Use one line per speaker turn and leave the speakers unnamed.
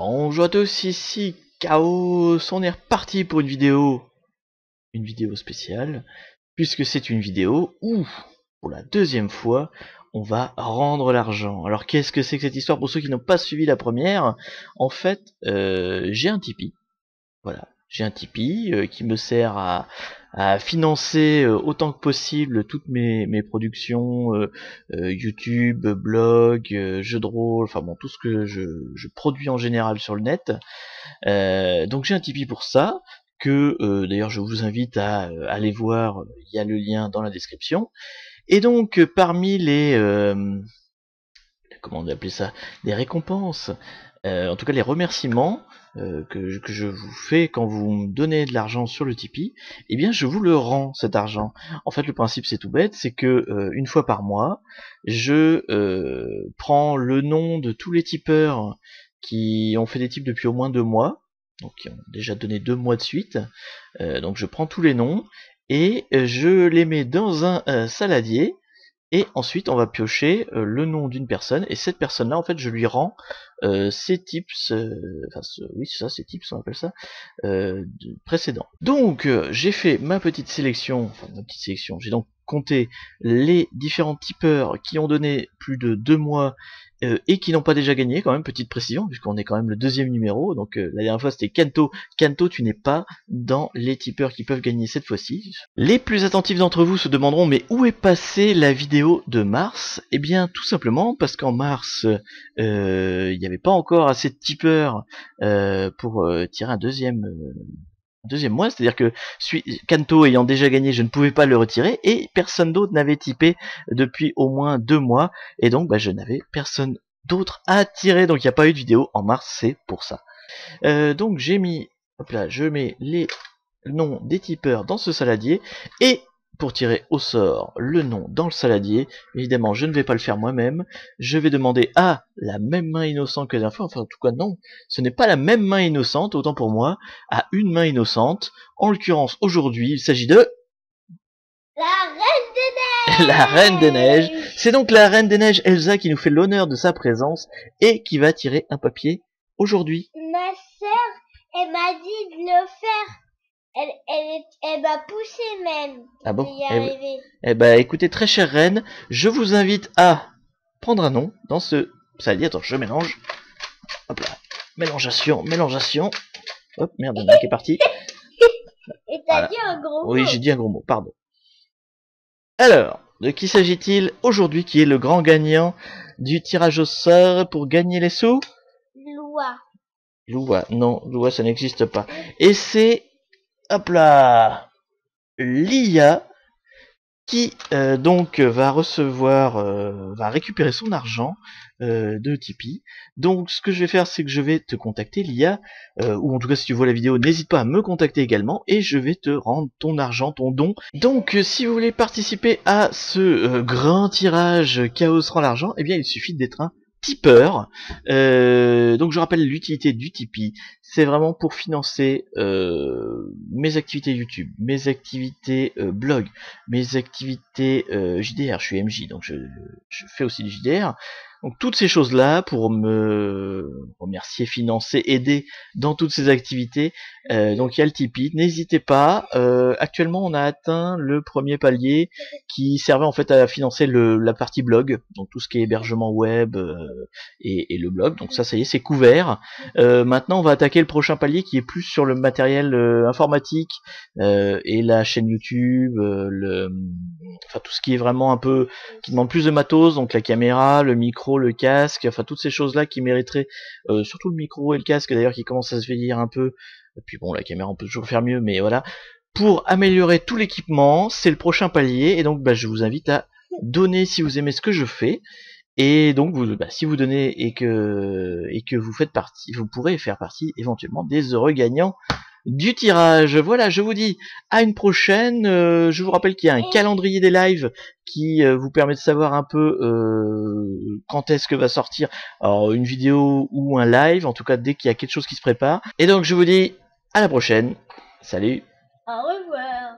Bonjour à tous, ici Chaos, on est reparti pour une vidéo spéciale, puisque c'est une vidéo où, pour la deuxième fois, on va rendre l'argent. Alors qu'est-ce que c'est que cette histoire pour ceux qui n'ont pas suivi la première? En fait, j'ai un Tipeee, voilà, j'ai un Tipeee qui me sert à financer autant que possible toutes mes productions, YouTube, blog, jeux de rôle, enfin bon, tout ce que je produis en général sur le net. Donc j'ai un Tipeee pour ça, que d'ailleurs je vous invite à aller voir, il y a le lien dans la description. Et donc parmi les... comment on appelle ça? Des récompenses, en tout cas les remerciements, que je vous fais quand vous me donnez de l'argent sur le Tipeee, eh bien je vous le rends cet argent. En fait le principe c'est tout bête, c'est que une fois par mois, je prends le nom de tous les tipeurs qui ont fait des tips depuis au moins 2 mois, donc qui ont déjà donné 2 mois de suite, donc je prends tous les noms, et je les mets dans un saladier, et ensuite on va piocher le nom d'une personne, et cette personne là en fait je lui rends ses tips, oui c'est ça, ses tips on appelle ça, précédents. Donc j'ai fait ma petite sélection, j'ai donc compté les différents tipeurs qui ont donné plus de 2 mois et qui n'ont pas déjà gagné, quand même, petite précision, puisqu'on est quand même le 2e numéro, donc la dernière fois c'était Kanto. Kanto, tu n'es pas dans les tipeurs qui peuvent gagner cette fois-ci. Les plus attentifs d'entre vous se demanderont, mais où est passée la vidéo de mars? Eh bien, tout simplement parce qu'en mars, il n'y avait pas encore assez de tipeurs pour tirer un deuxième mois, c'est-à-dire que Kanto ayant déjà gagné, je ne pouvais pas le retirer, et personne d'autre n'avait typé depuis au moins 2 mois, et donc je n'avais personne d'autre à tirer, donc il n'y a pas eu de vidéo en mars, c'est pour ça. Donc j'ai mis, hop là, je mets les noms des tipeurs dans ce saladier, et pour tirer au sort le nom dans le saladier, évidemment je ne vais pas le faire moi-même, je vais demander à la même main innocente que la dernière fois, enfin en tout cas non, ce n'est pas la même main innocente, autant pour moi, à une main innocente, en l'occurrence aujourd'hui il s'agit de...
La Reine des Neiges.
La Reine des Neiges. C'est donc la Reine des Neiges Elsa qui nous fait l'honneur de sa présence, et qui va tirer un papier aujourd'hui.
Ma sœur, elle m'a dit de le faire. Elle m'a poussé même.
Ah bon?
Y arriver.
Eh ben, écoutez, très chère reine, je vous invite à prendre un nom dans ce saladier. Attends, je mélange. Hop là. Mélangeation. Hop, merde, il y en a un qui est parti.
Et t'as
Voilà.
dit un gros mot.
Oui, j'ai dit un gros mot, pardon. Alors, de qui s'agit-il aujourd'hui qui est le grand gagnant du tirage au sort pour gagner les sous?
Loua.
Loua, non, Loua ça n'existe pas. Et c'est, hop là, Lia qui donc va récupérer son argent de Tipeee. Donc ce que je vais faire, c'est que je vais te contacter, Lia, ou en tout cas si tu vois la vidéo, n'hésite pas à me contacter également, et je vais te rendre ton argent, ton don. Donc si vous voulez participer à ce grand tirage Chaos rend l'argent, eh bien il suffit d'être un tipeur. Donc je rappelle l'utilité du Tipeee, c'est vraiment pour financer mes activités YouTube, mes activités blog, mes activités JDR, je suis MJ, donc je fais aussi du JDR. Donc toutes ces choses-là pour me remercier, financer, aider dans toutes ces activités. Donc il y a le Tipeee, n'hésitez pas. Actuellement on a atteint le premier palier qui servait en fait à financer la partie blog, donc tout ce qui est hébergement web et le blog. Donc ça y est, c'est couvert. Maintenant on va attaquer le prochain palier qui est plus sur le matériel informatique et la chaîne YouTube, enfin tout ce qui est vraiment un peu qui demande plus de matos, donc la caméra, le micro, le casque, enfin toutes ces choses là qui mériteraient, surtout le micro et le casque d'ailleurs qui commence à se vieillir un peu, et puis bon la caméra on peut toujours faire mieux, mais voilà, pour améliorer tout l'équipement, c'est le prochain palier, et donc je vous invite à donner si vous aimez ce que je fais. Et donc si vous donnez et que vous faites partie, vous pourrez faire partie éventuellement des heureux gagnants du tirage. Voilà, je vous dis à une prochaine. Je vous rappelle qu'il y a un calendrier des lives qui vous permet de savoir un peu quand est-ce que va sortir une vidéo ou un live, en tout cas dès qu'il y a quelque chose qui se prépare. Et donc je vous dis à la prochaine. Salut.
Au revoir.